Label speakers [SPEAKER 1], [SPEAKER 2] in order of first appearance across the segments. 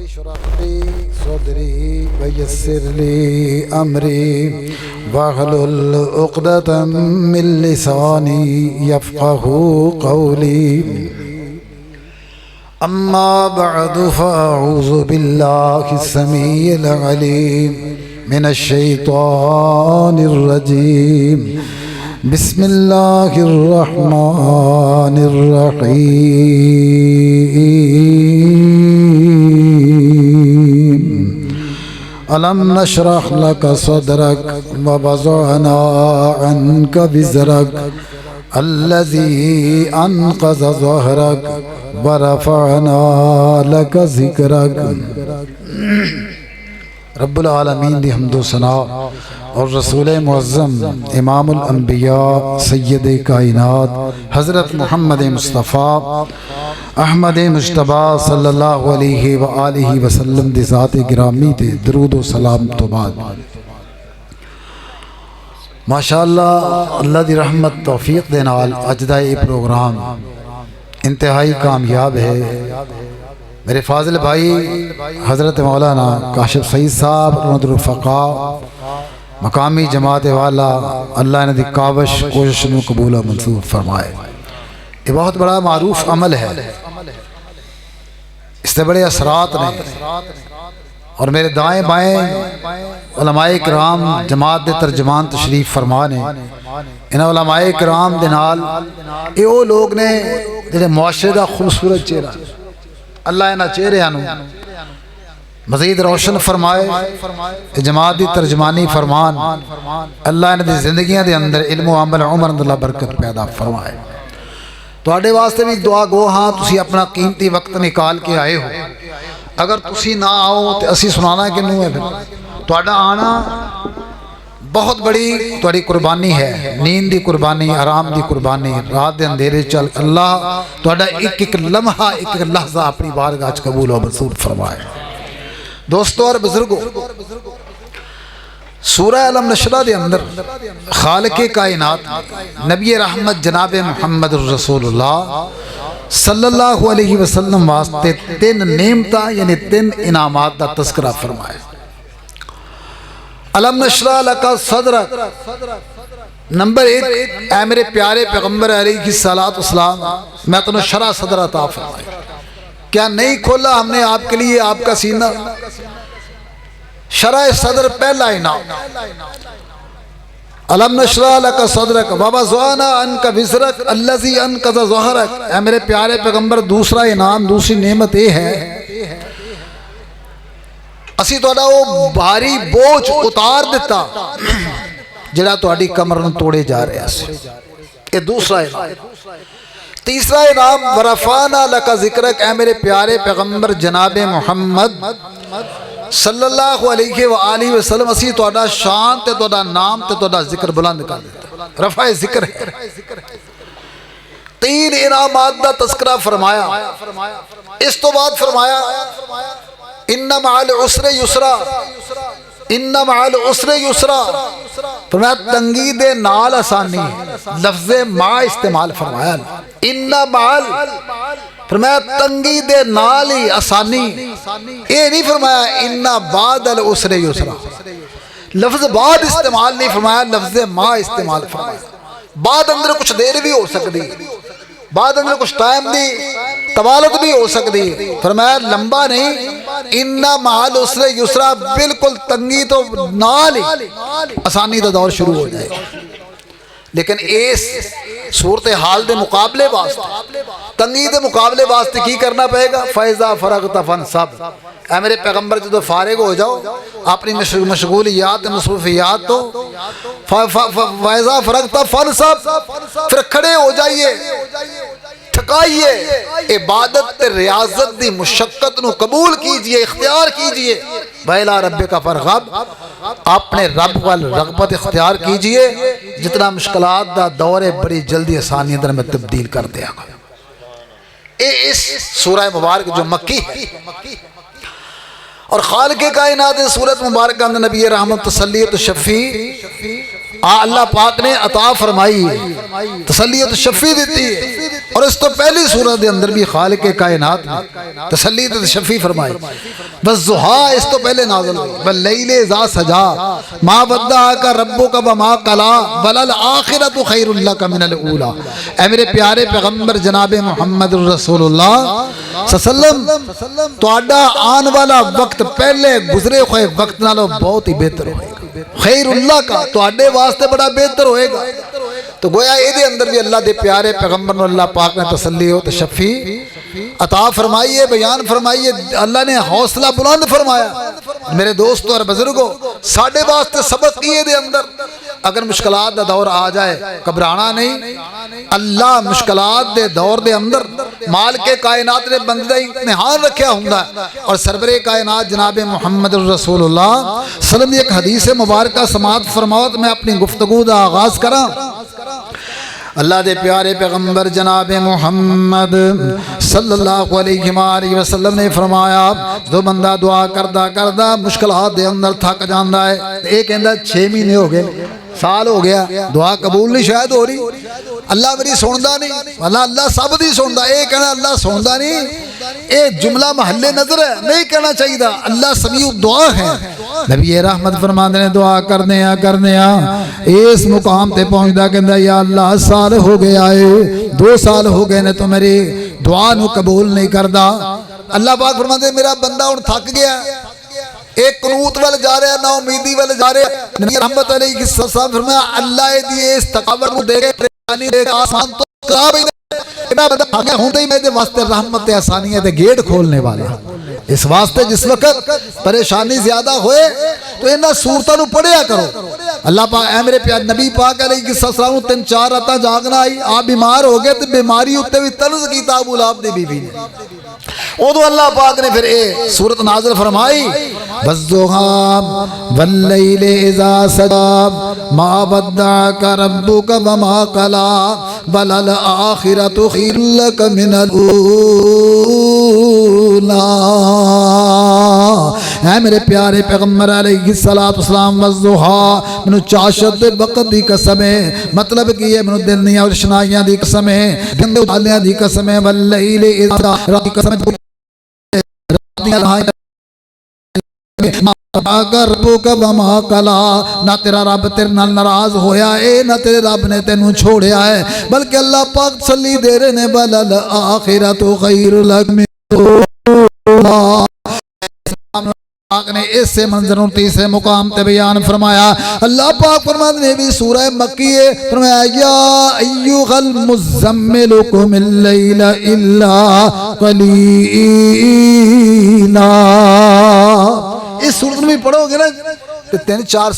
[SPEAKER 1] اشرح لي صدري ويسر لي أمري واحلل عقدة من لساني يفقهوا قولي أما بعد فأعوذ بالله السميع العليم من الشيطان الرجيم بسم الله الرحمن الرحيم ألم نشرح لك صدرك ووضعنا عنك وزرك الذي أنقض ظهرك ورفعنا لك ذكرك رب العالمین دی حمد و ثنا اور رسول معظم امام الانبیاء سید کائنات حضرت محمد مصطفیٰ احمد مجتبیٰ صلی اللہ علیہ وآلہ وسلم دی ذات گرامی تے درود و سلام تو بعد ماشاءاللہ اللہ دی رحمت توفیق دے نال اج دا یہ پروگرام انتہائی کامیاب ہے۔ میرے فاضل بھائی حضرت مولانا کاشف سعید صاحب رحمت الفقاء مقامی جماعت والا اللہ نے دی کاوش کوشش نو قبول و منظور فرمائے۔ یہ بہت بڑا معروف عمل ہے، اس سے بڑے اثرات نے، اور میرے دائیں بائیں علماء کرام جماعت دے ترجمان تشریف فرمانے ان علماء کرام دے نال یہ وہ لوگ نے جنہیں معاشرے دا خوبصورت چہرہ اللہ انہاں چہرے نو مزید روشن فرمائے، جماعت دی ترجمانی فرمان اللہ انہاں دی زندگیاں دے اندر علم و عمل عمر اللہ برکت پیدا فرمائے۔ تو آڈے واسطے بھی دعا گو ہاں تسی اپنا قیمتی وقت نکال کے آئے ہو، اگر تسی نہ آؤ تو اسی سنانا کہ نہیں ہے، پھر تو آڈا آنا بہت بڑی توڑی قربانی ہے، نیند دی قربانی، آرام دی قربانی، رات دے اندھیرے چل اللہ توڑا ایک ایک لمحہ ایک ایک لحظہ اپنی بارگاہ قبول و منظور فرمائے۔ دوستو اور بزرگو، سورہ علم نشرہ دے اندر خالق کائنات نبی رحمت جناب محمد رسول اللہ صلی اللہ علیہ وسلم واسطے تین نعمتاں یعنی تین انعامات دا تذکرہ فرمائے۔ علم نشرح لک صدرک، نمبر ایک، اے میرے پیارے پیغمبر علیہ السلام میں تنہیں شرح صدر عطا فرمائے۔ کیا نہیں کھولا ہم نے آپ کے لیے آپ کا سینہ؟ شرح صدر پہلا انعام۔ علم نشرح لک صدرک ووضعنا عنک وزرک الذی انقض ظہرک، اے میرے پیارے پیغمبر دوسرا انعام، دوسری نعمت یہ ہے اسی توڑا وہ بھاری بوجھ اتار دیتا جڑا توڑی کمر نو توڑے جا رہے ہیں۔ یہ دوسرا انعام۔ تیسرا انعام ورفعنا لک ذکرک، اے میرے پیارے پیغمبر جناب محمد صلی اللہ علیہ وآلہ وسلم اسی توڑا شان تے توڑا نام تے توڑا ذکر بلند کر دیتا، رفع ذکر ہے۔ تین انعامات دا تذکرہ فرمایا، اس تو بعد فرمایا ان مع العسر یسرا، ان مع العسر یسرا، فرمایا تنگی دے نال آسانی، لفظ مع استعمال فرمایا، ان مع فرمایا تنگی دے نال ہی آسانی، یہ نہیں فرمایا ان بعد العسر یسرا، لفظ بعد استعمال نہیں فرمایا، لفظ مع استعمال فرمایا۔ بعد اندر کچھ دیر بھی ہو سکتی، بعد اندر کچھ ٹائم دی طوالت بھی ہو سکتی، فرمایا لمبا نہیں، ان مع العسر یسرا، بالکل تنگی تو نال ہی آسانی دا دور شروع ہو جائے۔ لیکن اس صورتحال دے مقابلے واسطے، تنگی دے مقابلے واسطے کی کرنا پڑے گا؟ فَإِذَا فَرَغْتَ فَانْصَبْ، اے میرے پیغمبر جدو فارغ ہو جاؤ اپنی مشغولیات مصروفیات تو فَإِذَا فَرَغْتَ فَانْصَبْ، پھر کھڑے ہو جائیے، تھکائیے، عبادت ریاضت دی مشقت نو قبول کیجئے، اختیار کیجئے، وَإِلَىٰ رَبِّكَ فَارْغَب، اپنے رب وال رغبت اختیار کیجئے، جتنا مشکلات دا دور ہے بڑی جلدی آسانی اندر میں تبدیل کر دیا گا۔ اس سورہ مبارک جو مکی ہے اور خالق کائنات سورت مبارکہ اندر نبی رحمت تسلیت شفیع اللہ پاک نے عطا فرمائی ہے، تسلیت شفی دیتی ہے، اور اس تو پہلی سورت دے اندر بھی خالق کائنات نے تسلیت شفی فرمائی. بس ضحا اس تو پہلے نازل ہوئی، واللیل اذا سجا ما ودعک ربک وما قلا وللآخرۃ خیر لک من الاولی. اے میرے پیارے پیغمبر جناب محمد رسول اللہ صلی اللہ علیہ وسلم، تہاڈا آن والا وقت پہلے گزرے ہوئے وقت نالوں بہت ہی بہتر ہوئے گا، خیر اللہ کا تہاڈے واسطے بڑا بہتر ہوئے گا. تو گویا اے دے اندر بھی اللہ دے پیارے پیغمبر نے اللہ پاک نے تسلی و تشفی عطا فرمائی ہے، بیان فرمائی ہے. اللہ نے حوصلہ بلند فرمایا. میرے دوستو اور بزرگوں، ساڈے واسطے سبق کیے دے اندر اگر مشکلات دا دور آ جائے گھبرانا نہیں. اللہ مشکلات دے دور دے اندر مالک کائنات نے بندے دا امتحان رکھیا ہوندا ہے، اور سرور کائنات جناب محمد رسول اللہ صلی اللہ علیہ وسلم ایک حدیث مبارکہ سماعت فرماؤ تو میں اپنی گفتگو دا آغاز کراں. اللہ دے پیارے پیغمبر جناب محمد صلی اللہ علیہ وآلہ وسلم نے فرمایا، جو بندہ دعا کردہ مشکلات دے اندر تھک جاندا ہے، ایک کہندا 6 مہینے ہو گئے، سال ہو گیا، دعا قبول نہیں شاید ہو رہی، اللہ میری سندا نہیں، اللہ سب دی سندا. اے کہنا اللہ سندا نہیں، اے جملہ محل نظر ہے، نہیں کہنا چاہیے. اللہ سمیع دعا ہے. نبی رحمت فرماندے نے دعا کرنے اس مقام تے پہنچدا کہندا یا اللہ سال ہو گیا ہے، 2 سال ہو گئے نے تو میری دعا نو قبول نہیں کردا. اللہ پاک فرماندے میرا بندہ ہن تھک گیا، ایک قنوت وال جا رہا ہے، نا امیدی وال جا رہا ہے. نبی رحمت علیہ السلام فرمایا اللہ دی اس تکبر نو دے کے پریشانی دے کے آسمان تو خراب ہی میرا بندہ آگے ہوندے ہی میرے واسطے رحمت آسانیہ دے گیٹ کھولنے والا. اس واسطے جس وقت پریشانی زیادہ ہوئے تو انہاں صورتاں نو پڑھیا کرو. اللہ پاک اے میرے پیارے نبی پاک علیہ السلام 3-4 راتاں جاگنا آئی، آپ بیمار ہو گئے تو بیماری اتے بھی طرز کیتا ابو لہب دی بیوی نے. ادو اللہ پاک نے پھر اے سورت نازل فرمائی، وَالضُّحَىٰ وَاللَّيْلِ إِذَا سَجَىٰ مَا وَدَّعَكَ رَبُّكَ وَمَا قَلَىٰ وَلَلْآخِرَةُ خَيْرٌ لَكَ مِنَ الْأُولَىٰ. اے میرے پیارے پیغمبر علیہ السلام، وَالضُّحَىٰ منو چاشت وقت دی قسم ہے، مطلب کی ہے منو دن دیاں روشنائیاں دی قسم ہے، دن دے اجالیاں دی قسم ہے. وَاللَّيْلِ إِذَا رات دی قسم ہے، نہ تیرا رب تیرے نال ناراض ہویا ہے، نہ تیرے رب نے تینوں چھوڑیا ہے، بلکہ اللہ پاک تسلی دے رہے نے وَلَلْآخِرَةُ خَيْرٌ لَكَ مِنَ الْأُولَىٰ. پاک نے اس سے منظروں تیسرے مقام تے بیان فرمایا. اللہ پاک فرماتے نے بھی سورہ مکی ہے، فرمایا یا ایھا المزمل قم اللیل الا قلیلا. اس سورت میں پڑھو گے نا 3-4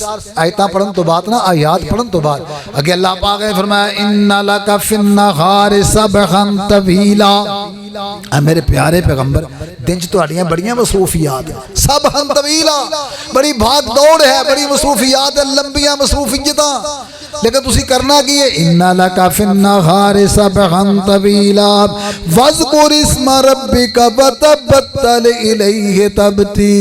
[SPEAKER 1] آیتاں پڑھن تو بعد نا آیات پڑھن تو بعد اگے اللہ پاک نے فرمایا ان لک فی النہار سبحا طویلا. اے میرے پیارے پیغمبر دن چ تہاڈیاں بڑیاں مصروفیات سبحا طویلا، بڑی بھاگ دوڑ ہے، بڑی مصروفیات ہے، لمبیاں مصروفیتاں، لیکن تسی کرنا کی ہے ان لک فی النہار سبحا طویلا واذکر اسم ربک وتبتل الیہ تبتیلا.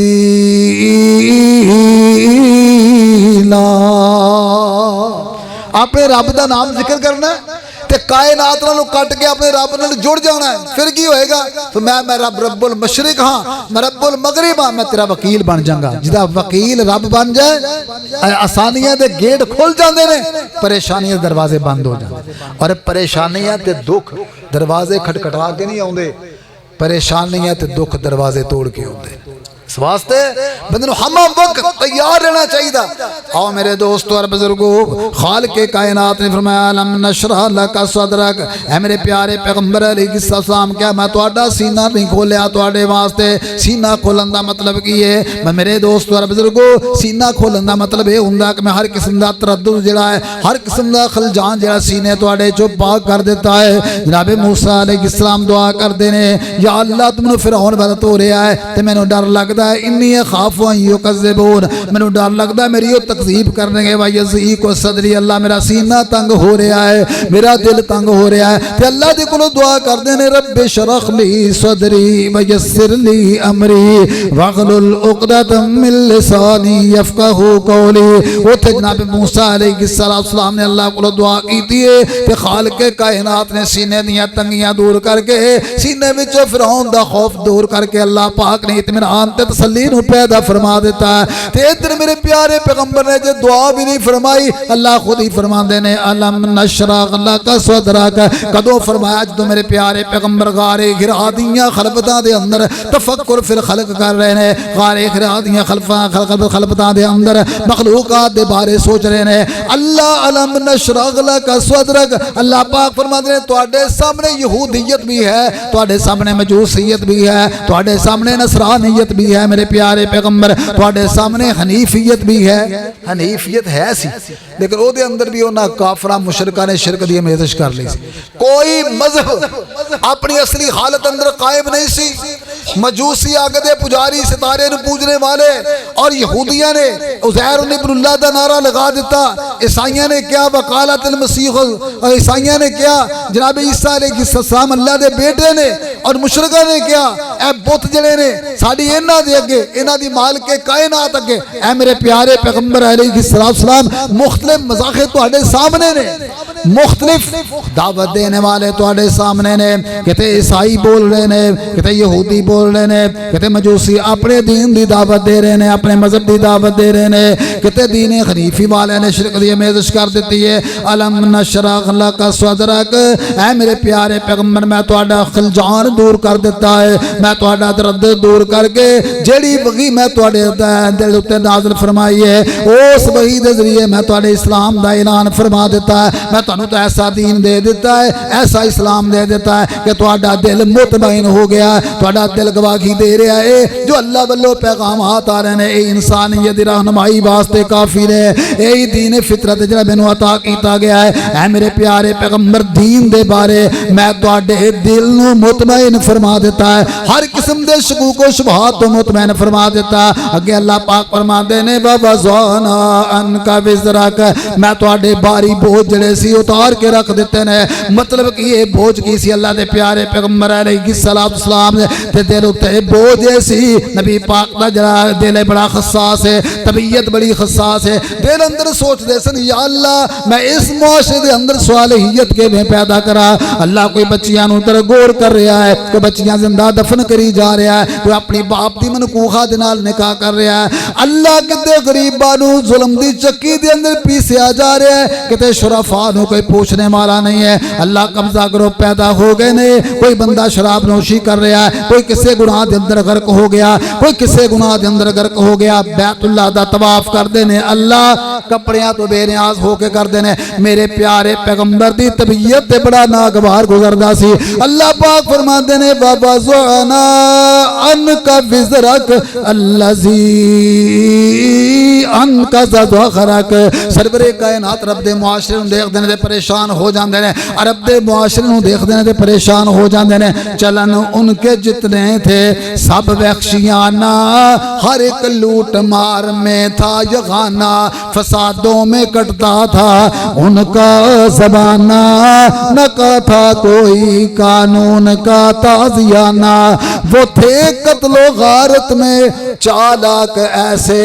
[SPEAKER 1] اپنے رب دا نام ذکر کرنا ہے تے کائنات نالوں کٹ کے اپنے رب نال جڑ جانا ہے. پھر کی ہوئے گا تو میں رب المشرق ہاں، میں رب المغرب ہاں، میں تیرا وکیل بن جاؤں گا. جدا وکیل رب بن جائے آسانیاں دے گیٹ کھل جاندے نے، پریشانیاں دروازے بند ہو جاندے. اور پریشانیاں تے دکھ دروازے کھٹکھٹا کے نہیں آوندے، پریشانیاں تے دکھ دروازے توڑ کے آوندے. اس واسطے بندے نو ہم وقت تیار رہنا چاہیے. آؤ میرے دوستو اور بزرگو، خالق کائنات نے فرمایا لم نشرح لک صدرک. اے میرے پیارے پیغمبر علیہ السلام، کیا میں تہاڈا سینہ نہیں کھولیا تہاڈے واسطے؟ سینہ کھولن دا مطلب کی ہے میں میرے دوستو اور بزرگو، سینہ کھولن دا مطلب یہ ہوندا کہ میں ہر قسم دا تردد جڑا ہے، ہر قسم دا خلجان جڑا سینے تہاڈے چوں پاک کر دیتا ہے. جناب موسیٰ علیہ السلام دعا کردے نے یا اللہ تم نے فرعون ول تو رہیا ہے تے مینوں ڈر لگدا لگتا ہے انی اخاف ان یکذبون مینوں ڈر لگدا میری وہ تکذیب کرنے گے ویضیق صدری اللہ میرا سینہ تنگ ہو رہا ہے میرا دل تنگ ہو رہا ہے تے اللہ دے کولوں دعا کردے نے رب اشرح لی صدری ویسر لی امری واحلل عقدۃ من لسانی یفقہوا قولی اوتھے جناب موسیٰ علیہ السلام نے اللہ کولوں دعا کیتی ہے کہ خالق کائنات نے سینے دیاں تنگیاں دور کر کے سینے وچ فرعون دا خوف دور کر کے اللہ پاک نے اطمینان تے تسلی نو پیدا فرما دیتا ہے تے ادھر میرے پیارے پیغمبر نے جو دعا بھی نہیں فرمائی اللہ خود ہی فرماندے نے علم نشرح لک صدرک کدوں فرمایا جدوں میرے پیارے پیغمبر غار حرا دیاں خلوتاں دے اندر تفکر فی الخلق کر رہے نے غار حرا دیاں خلوتاں دے اندر مخلوقات دے بارے سوچ رہے نے اللہ علم نشرح لک صدرک اللہ پاک فرماندے نے تواڈے سامنے یہودیت بھی ہے تواڈے سامنے مجوسیت بھی ہے تواڈے سامنے نصرانیت بھی ہے میرے پیارے پیغمبر تواڈے سامنے حنیفیت بھی ہے حنیفیت ہے سی لیکن او دے اندر بھی انہاں کافراں مشرکاں نے شرک دی آمیزش کر لی سی کوئی مذہب اپنی اصلی حالت اندر قائم نہیں سی مجوسی آگدے پجاری ستارے نو پوجنے والے اور یہودیاں نے عزیر ابن اللہ دا نعرہ لگا دیتا عیسائیاں نے کیا وقالت المسیح عیسائیاں نے کیا جناب عیسیٰ علیہ السلام اللہ دے بیٹے نے اور مشرکاں نے کیا اے بت جڑے نے ساڈی انہاں دے اگے انہاں دی مالک کائنات اگے اے میرے پیارے پیغمبر علیہ السلام مختلف مذاہب تواڈے سامنے نے مختلف دعوت دینے والے تواڈے سامنے نے کتے عیسائی بول رہے نے کتے یہودی بول رہے نے کتے مجوسی اپنے دین دی دعوت دے رہے نے اپنے مذہب دی دعوت دے رہے نے کتے دین حنیفی والے نے شرک دی آمیزش کر دیتی ہے علم نشرح لک صدرک اے میرے پیارے پیغمبر میں تواڈا خلجان دور کر دیتا ہے میں تواڈا درد دور کر کے جیڑی وحی میں تواڈے دل تے نازل فرمائی ہے اس وحی دے ذریعے میں تواڈے اسلام دا اعلان فرما دیتا ہے میں تانوں تو ایسا دین دے دیتا ہے ایسا اسلام دے دیتا ہے کہ تواڈا دل مطمئن ہو گیا ہے تواڈا دل گواہی دے رہا ہے جو اللہ والوں پیغامات آ رہے ہیں اے انسانیت دی رہنمائی واسطے کافی ہے اے دین فطرت جڑا مینوں عطا کیتا گیا ہے اے میرے پیارے پیغمبر دین دے بارے میں تواڈے دل نو مطمئن فرما دیتا ہے ہر قسم دے شکوک و شبہات تو مطمئن فرما دیتا ہے اگے اللہ پاک فرماندے نے وَوَضَعْنَا عَنْكَ وِزْرَكَ میں تواڈے باری بوجھ جڑے سی اتار کے رکھ دیتے نے مطلب کہ یہ بوجھ کی سی اللہ دے پیارے پیغمبر علیہ السلام تے دل تے بوجھ سی نبی پاک دا جڑا دل بڑا حساس ہے طبیعت بڑی حساس ہے دل اندر سوچ دے سن یا اللہ میں اس معاشرے دے اندر صالحیت کے میں پیدا کرا اللہ کوئی بچیاں نو تر غور کر رہا ہے کوئی بچیاں زندہ دفن کری جا رہا ہے کوئی اپنی باپ دی منکوخہ دے نال نکاح کر رہا ہے اللہ کتے غریباں نو ظلم دی چکی دے اندر پیسیا جا رہا ہے کتے شرفاء نو کوئی پوچھنے والا نہیں ہے اللہ قبضہ کرو پیدا ہو گئے نے کوئی بندہ شراب نوشی کر رہا ہے کوئی کسے گناہ دے اندر غرق ہو گیا کوئی کسے گناہ دے اندر غرق ہو گیا بیت اللہ دا طواف کر دینے اللہ کپڑیاں تو بے نیاز ہو کے کر دینے میرے پیارے پیغمبر دی طبیعت تے بڑا ناگوار گزردہ سی اللہ پاک فرما دینے وَوَضَعْنَا عَنْكَ وِزْرَكَ الَّذِي عَنْقَضَ ظَهْرَكَ سرور کائنات رب دے معاشرے نوں دیکھ دینے دے پریشان ہو جاندے نے عرب دے معاشرے نوں دیکھ دینے دے پریشان ہو جاندے نے چلن ان کے جتنے تھے سب وحشیانہ ہر ایک لوٹ مار میں تھا یغانہ فسادوں میں کٹتا تھا ان کا زبانہ نہ کا تھا کوئی قانون کا تازیانہ وہ تھے قتل و غارت میں چالاک ایسے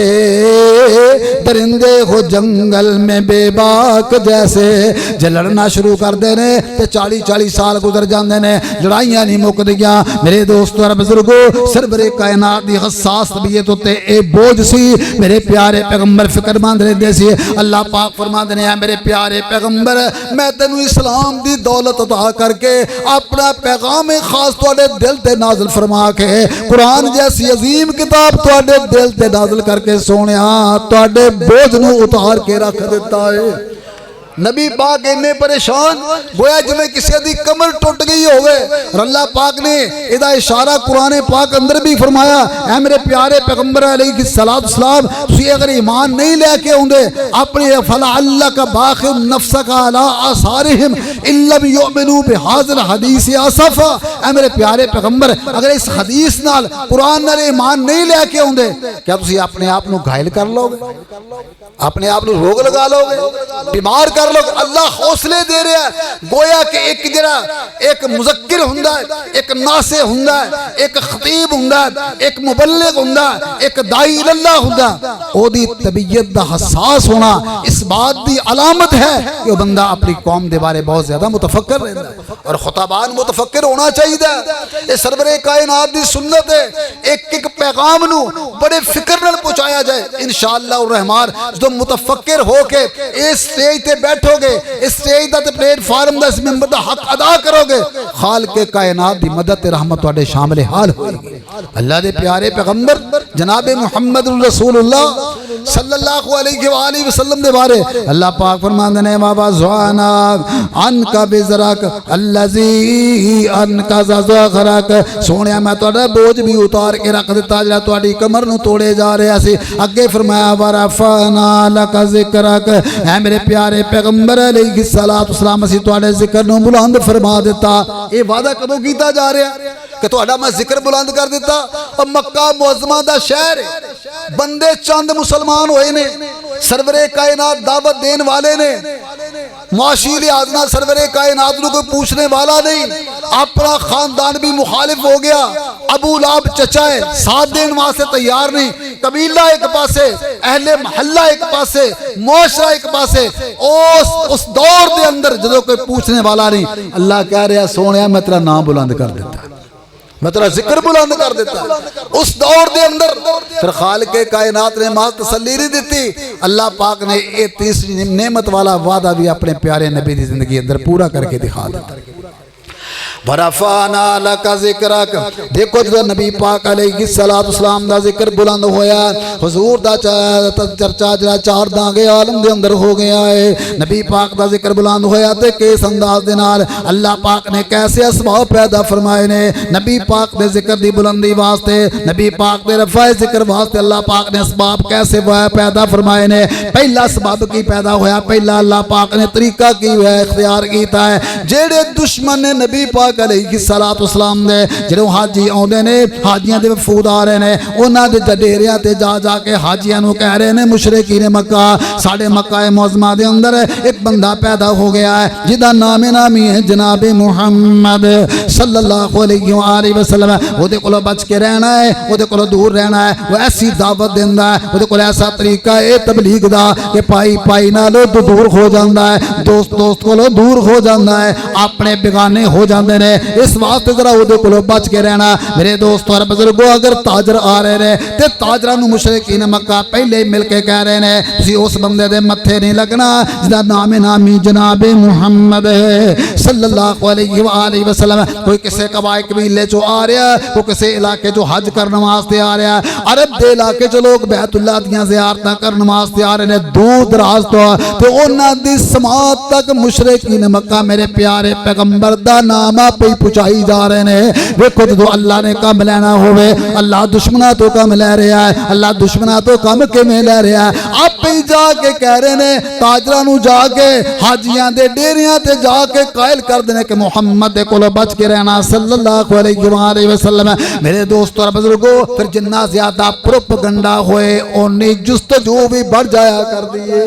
[SPEAKER 1] درندے ہو جنگل میں بے باک جیسے جے لڑنا شروع کر دینے تے 40 سال گزر جاندے نے لڑائیاں نہیں مک دیاں میرے دوستو اور بزرگو سرور کائنات دی حساس طبیعت تے اے بوجھ سی میرے پیارے پیغمبر فکر مند رہندے سی اللہ پاک فرماندے نے میرے پیارے پیغمبر میں تینوں اسلام دی دولت عطا کر کے اپنا پیغام خاص تواڈے دل تے نازل فرما کے قرآن جیسی عظیم کتاب تواڈے دل تے نازل کر کے سونیا تواڈے بوجھ نو اتار کے رکھ دیتا ہے نبی پاک اتنے پریشان گویا جویں کسی دی کمر ٹوٹ گئی ہوگے اور اللہ پاک نے ادا اشارہ قرآن پاک اندر بھی فرمایا اے میرے پیارے پیغمبر علیہ السلام تسی اگر ایمان نہیں لے کے ہوندے اپنے فلعلک باخع نفسک علی آثارہم ان لم یؤمنوا بہذا الحدیث اسفا اے میرے پیارے پیغمبر اگر اس حدیث نال قرآن نال ایمان نہیں لے کے ہوندے کیا تسی اپنے آپ نو گھائل کر لو گے اپنے آپ نو روگ لگا لو گے بیمار کر لو گے اللہ حوصلے دے رہا ہے گویا کہ ایک جڑا ایک مذکر ہوندا ہے ایک ناصح ہوندا ہے ایک خطیب ہوندا ہے ایک مبلغ ہوندا ہے ایک داعی اللہ ہوندا او دی طبیعت دا حساس ہونا اس بات دی علامت ہے کہ وہ بندہ اپنی قوم دے بارے بہت زیادہ متفکر رہندا ہے اور خطابان متفکر ہونا چاہیے یہ سرور کائنات دی سنت ہے ایک ایک پیغام نو بڑے فکر نال پہنچایا جائے انشاءاللہ الرحمن جو متفکر ہو کے اس سٹیج تے بیٹھو گے اس سٹیج دا تے پلیٹ فارم دا اس ممبر دا حق ادا کرو گے خالق کائنات دی مدد رحمت تواڈے شامل حال ہوئے گی اللہ دے پیارے پیغمبر جناب محمد رسول اللہ صلی اللہ علیہ وآلہ وسلم دے بارے اللہ پاک فرماندے نے بابا زوانا انک بزرک الذی انک ذخرک سونیا میں تواڈا بوجھ بھی اتار کے رکھ دیتا جڑا تواڈی کمر نو توڑے جا رہا سی اگے فرمایا ورفعنا لک ذکرک اے میرے پیارے پیغمبر علیہ السلام اسی تواڈے ذکر نو بلند فرما دیتا یہ وعدہ کدوں کیتا جا رہا کہ تہاڈا میں ذکر بلند کر دیتا اور مکہ معظمہ دا شہر بندے چند مسلمان ہوئے نے سرور کائنات دعوت دین والے نے معاشی لحاظ نہ سرور کائنات نو کوئی پوچھنے والا نہیں اپنا خاندان بھی مخالف ہو گیا ابو لہب چچا ہے ساتھ دین واسطے تیار نہیں قبیلہ ایک پاسے اہل محلہ ایک پاسے معاشرہ ایک پاسے اس دور دے اندر جدو کوئی پوچھنے والا نہیں اللہ کہہ رہا سونیا میں تیرا نام بلند کر دیتا میں تیرا ذکر بلند کر دیتا اس دور دے اندر پھر خالق کائنات نے ماں تسلی نہیں دیتی اللہ پاک نے یہ تیسری نعمت والا وعدہ بھی اپنے پیارے نبی دی زندگی اندر پورا کر کے دکھا دیتا ورفعنا لک ذکرک دیکھو جو نبی پاک علیہ السلام دا ذکر بلند ہویا حضور دا چرچا جڑا چار دانگے عالم دے اندر ہو گیا ہے نبی پاک دا ذکر بلند ہویا تے کس انداز دے نال اللہ پاک نے کیسے اسباب پیدا فرمائے نے نبی پاک دے ذکر دی بلندی واسطے نبی پاک دے رفع ذکر واسطے اللہ پاک نے اسباب کیسے پیدا فرمائے نے پہلا سبب کی پیدا ہویا پہلا اللہ پاک نے طریقہ کی ہے اختیار کیتا ہے جڑے دشمن نے نبی پاک علیہ السلام دے جڑے حاجی آوندے نے حاجیاں دے وفود آ رہے نے انہاں دے ڈیریاں تے جا کے حاجیاں نو کہہ رہے نے مشرکین مکہ ساڈے مکہ معظمہ دے اندر ایک بندہ پیدا ہو گیا ہے جدا نامی ہے جناب محمد صلی اللہ علیہ وآلہ وسلم او دے کولوں بچ کے رہنا ہے او دے کولوں دور رہنا ہے وہ ایسی دعوت دیندا ہے او دے کول ایسا طریقہ ہے تبلیغ دا کہ پائی نالوں دور ہو جاندا ہے دوست کولوں دور ہو جاندا ہے اپنے بیگانے ہو جاندے نے اس واسطے ذرا وہ کولوں بچ کے رہنا میرے دوستو اور بزرگو اگر تاجر آ رہے نے تے تاجراں نو مشرکین مکہ پہلے مل کے کہہ رہے نے تسی اس بندے دے متھے نہیں لگنا جدا نامی جناب محمد صلی اللہ علیہ وآلہ وسلم کوئی کسے قبیلے چوں آ رہا ہے کوئی کسے علاقے چوں حج کرن واسطے آ رہا ہے عرب دے علاقے چ لوگ بیت اللہ دیاں زیارتاں کرن واسطے آ رہے نے دور دراز تو تے انہاں دی سماعت تک مشرکین مکہ میرے پیارے پیغمبر دا نام پہ پہنچائی جا رہے ہیں ویکھو جدوں اللہ نے کم لینا ہوئے اللہ دشمنہ تو کم لے رہا ہے اللہ دشمنہ تو کم کیویں لے رہا ہے آپ پہ جا کے کہہ رہے ہیں تاجراں نو جا کے حاجیاں دے ڈیریاں تے جا کے قائل کر دینے کہ محمد دے کولوں بچ کے رہنا صلی اللہ علیہ وآلہ وسلم میرے دوستو اور بزرگو پھر جنہ زیادہ پروپیگنڈا ہوئے اونی جستجو بھی بڑھ جایا کر دیئے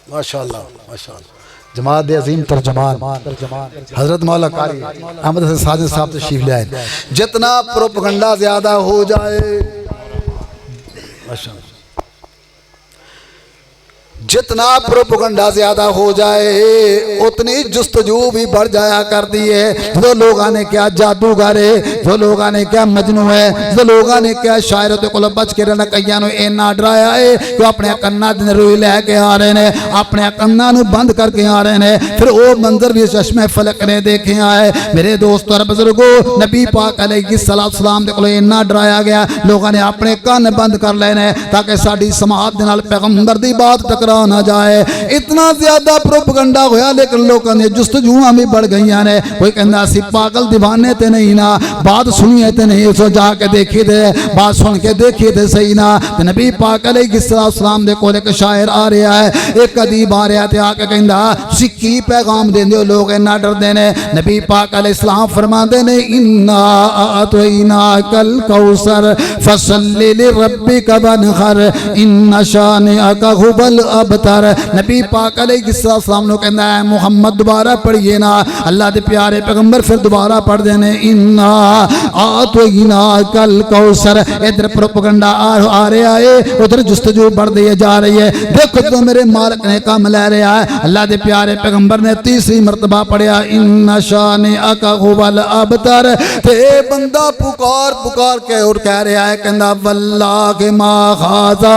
[SPEAKER 1] ماشاءاللہ ماشاءاللہ جماعت عظیم ترجمان حضرت مولا قاری احمد حسن ساجد صاحب تشریف لے آئے جتنا پروپیگنڈا زیادہ ہو جائے جتنا پروپیگنڈا زیادہ ہو جائے اتنی جستجو بھی بڑھ جایا کر دیئے وہ لوگاں نے کیا جادوگر ہے وہ لوگاں نے کیا مجنون ہے وہ لوگاں نے کیا شاعر تے کول بچ کے رہنا کئیاں نو اینا ڈرایا ہے کہ اپنے کنا دے روئی لے کے آ رہے نے اپنے کنا نو بند کر کے آ رہے نے پھر وہ منظر بھی چشمے فلک نے دیکھے آئے میرے دوستو اور بزرگو نبی پاک علیہ السلام دے کول اینا ڈرایا گیا لوگاں نے اپنے کان بند کر لینے تاکہ ساڈی سماعت دے نال پیغمبر دی بات ٹکرا
[SPEAKER 2] کرا نہ جائے. اتنا زیادہ پروپگنڈا ہویا لیکن لوگوں نے جستجوواں بھی بڑھ گئیاں نے. کوئی کہندا سی پاگل دیوانے تے نہیں نا, بات سنیے تے نہیں, سو جا کے دیکھی دے, بات سن کے دیکھی دے صحیح نا. تے نبی پاک علیہ السلام دے کول ایک شاعر آ رہا ہے, ایک ادیب آ رہا تے آ کے کہندا تسی کی پیغام دیندے ہو, لوگ انہاں ڈردے نے. نبی پاک علیہ السلام فرماندے نے انا اعطیناک الکوثر فصل لربک وانحر ان شانئک هو الابتر. نبی پاک علیہ السلام نے کہندا ہے محمد دوبارہ پڑھیے نا. اللہ دے پیارے پیغمبر پھر دوبارہ پڑھ دے نے انا اعطیناک الکوثر. ادھر پروپگنڈا آ رہا ہے, ادھر جستجو بڑھ دی جا رہی ہے. دیکھو تو میرے مالک نے کام لے رہا ہے. اللہ دے پیارے پیغمبر نے تیسری مرتبہ پڑھیا ان شانئک هو الابتر. تے بندہ پکار کے اور کہہ رہا ہے کہندا واللہ ما ھذا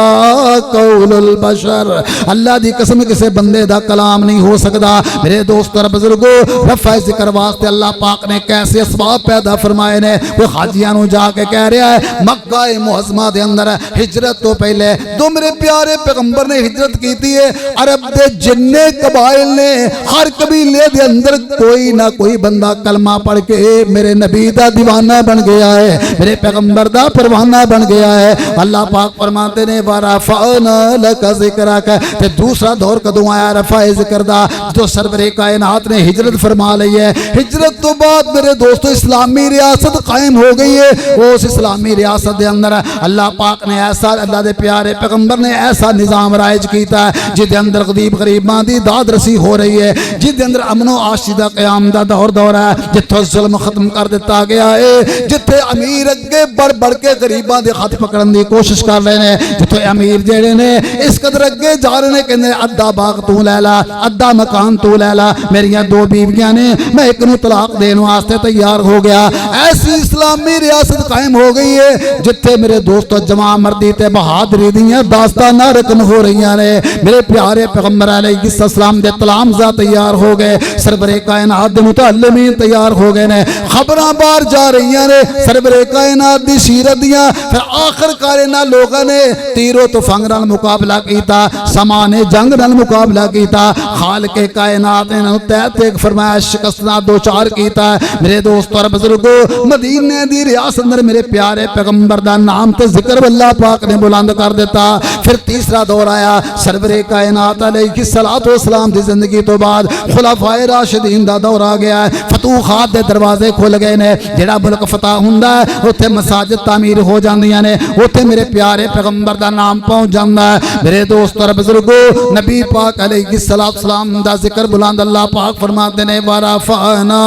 [SPEAKER 2] قول البشر. اللہ دی قسم کسے بندے دا کلام نہیں ہو سکدا. میرے دوست اور بزرگو, رفع ذکر واسطے اللہ پاک نے کیسے اسباب پیدا فرمائے نے. وہ حاجیاں نو جا کے کہہ رہا ہے مکہ معظمہ دے اندر ہجرت تو پہلے تو میرے پیارے پیغمبر نے ہجرت کیتی ہے. عرب دے جننے قبائل نے ہر قبیلے دے اندر کوئی نہ کوئی بندہ کلمہ پڑھ کے میرے نبی دا دیوانہ بن گیا ہے, میرے پیغمبر دا پروانہ بن گیا ہے. اللہ پاک فرماتے نے ورفعنا لک ذکرک. تے دوسرا دور کدوں آیا رفع ذکر دا, جو سرور کائنات نے ہجرت فرما لی ہے. ہجرت تو بعد میرے دوستو اسلامی ریاست قائم ہو گئی ہے. اس اسلامی ریاست دے اندر اللہ پاک نے ایسا, اللہ دے پیارے پیغمبر نے ایسا نظام رائج کیتا ہے جس دے اندر غریب غریباں دی داد رسی ہو رہی ہے, جس دے اندر امن و آشیدہ قیام دا دور ہے, جتھے ظلم ختم کر دیتا گیا ہے, جتھے امیر اگے بڑھ کے غریباں دے ہاتھ پکڑن دی کوشش کر رہے ہیں, جتھے امیر جڑے نے اس قدر اگے جا رہے ہیں کہ ادھا باغ تو لے لا, ادھا مکان تو لے لا, میریاں دو بیویاں نے میں ایک نو طلاق دین واسطے تیار ہو گیا. ایسی اسلامی ریاست قائم ہو گئی ہے جتھے میرے دوستو جمع مردی تے بہادری دیاں داستاناں رقم ہو رہیاں نے. میرے پیارے پیغمبر علیہ السلام دے تلامذہ تیار ہو گئے, سرور کائنات دے متعلمین تیار ہو گئے نے, خبراں باہر جا رہیاں نے سرور کائنات دی سیرت دیاں. پھر آخر کار انہاں لوگاں نے تیرو تفنگ نال مقابلہ کیتا, سامان جنگ نال مقابلہ کیتا, خالق کائنات نے انہاں تحت ایک فرمایا شکستنا دو چار کیتا. میرے دوستو اور بزرگو, مدینے دی ریاست اندر میرے پیارے پیغمبر دا نام تے ذکر اللہ پاک نے بلند کر دیتا. پھر تیسرا دور آیا سرور کائنات علیہ السلام دی زندگی تو بعد خلفائے راشدین دا دور آ گیا ہے. فتوحات دے دروازے کھل گئے نے, جڑا ملک فتح ہوندا ہے اوتھے مساجد تعمیر ہو جاندیاں نے, اوتھے میرے پیارے پیغمبر دا نام پہنچ جاندا ہے. میرے دوست اور بزرگو, نبی پاک علیہ السلام دا ذکر بلند اللہ پاک فرماتے نے ورفعنا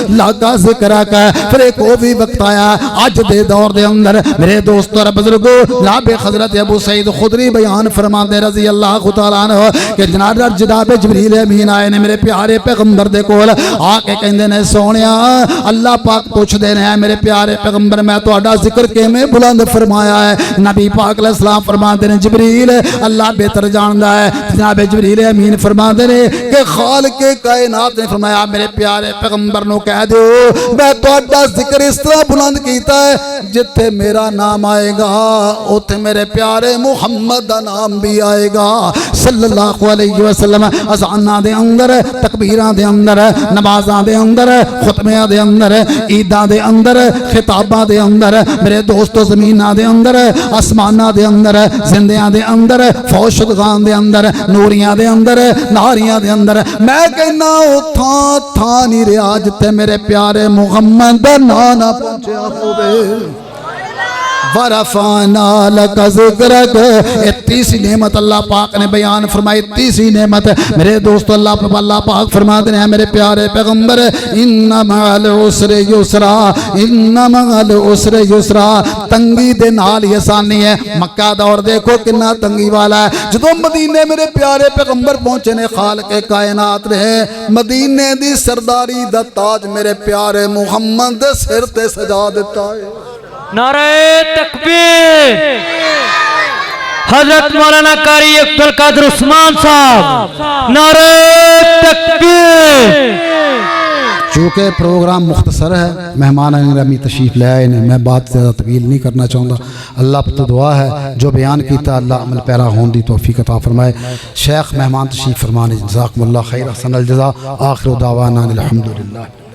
[SPEAKER 2] لک ذکرک. پھر ایک وہ بھی وقت آیا اج دے دور دے اندر میرے دوست اور بزرگو, جناب حضرت ابو سعید خدری بیان فرماتے رضی اللہ تعالیٰ عنہ کہ جناب جبریل امین آئے نے میرے پیارے پیغمبر دے کول آ کے کہندے نے سونیا اللہ پاک پوچھ دے نے میرے پیارے پیغمبر میں تہاڈا ذکر کیویں بلند فرمایا ہے. نبی پاک علیہ السلام فرماتے نے جبریل اللہ بہتر جاندا ہے. جناب جبریل امین فرماتے نے کہ خالق کائنات نے فرمایا میرے پیارے پیغمبر نو کہہ دیو میں تہاڈا ذکر اس طرح بلند کیتا ہے جتھے میرا نام آئے گا اوتھے میرے پیارے محمد دا نام بھی آئے گا صلی اللہ علیہ وسلم. اذاناں دے اندر, تکبیراں دے اندر, نمازاں دے اندر, خطبیاں دے اندر, عیداں دے اندر, خطاباں دے اندر, میرے دوستو زمیناں دے اندر, آسماناں دے اندر, زندیاں دے اندر, فوج شدگان دے اندر, نوریاں دے اندر, ناریاں دے اندر, میں کہنا او تھان نہیں رہا جتے میرے پیارے محمد دا نام نہ پہنچیا ہوئے. ورفعنا لک ذکرک. تیسری نعمت اللہ پاک نے بیان فرمائی. تیسری نعمت میرے دوستو اللہ پاک فرماتے ہیں میرے پیارے پیغمبر ان مع العسر یسرا, ان مع العسر یسرا. تنگی دے نال ہی آسانی ہے. مکہ دور دیکھو کتنا تنگی والا ہے. جدوں مدینے میرے پیارے پیغمبر پہنچے نے خالق کائنات نے مدینے دی سرداری دا تاج میرے پیارے محمد دے سر تے سجا دیتا ہے.
[SPEAKER 3] نعرہ تکبیر. حضرت مولانا قاری عبدالقادر عثمان صاحب, نعرہ تکبیر.
[SPEAKER 2] چونکہ پروگرام مختصر ہے، مہمان گرامی تشریف لے آئے ہیں، میں بات زیادہ طویل نہیں کرنا چاہتا۔ اللہ پر تو دعا ہے جو بیان کیتا اللہ عمل پیرا ہون دی توفیق عطا فرمائے۔ شیخ مہمان تشریف فرمانے، جزاکم اللہ خیر، احسن الجزا، آخر دعوانا الحمدللہ۔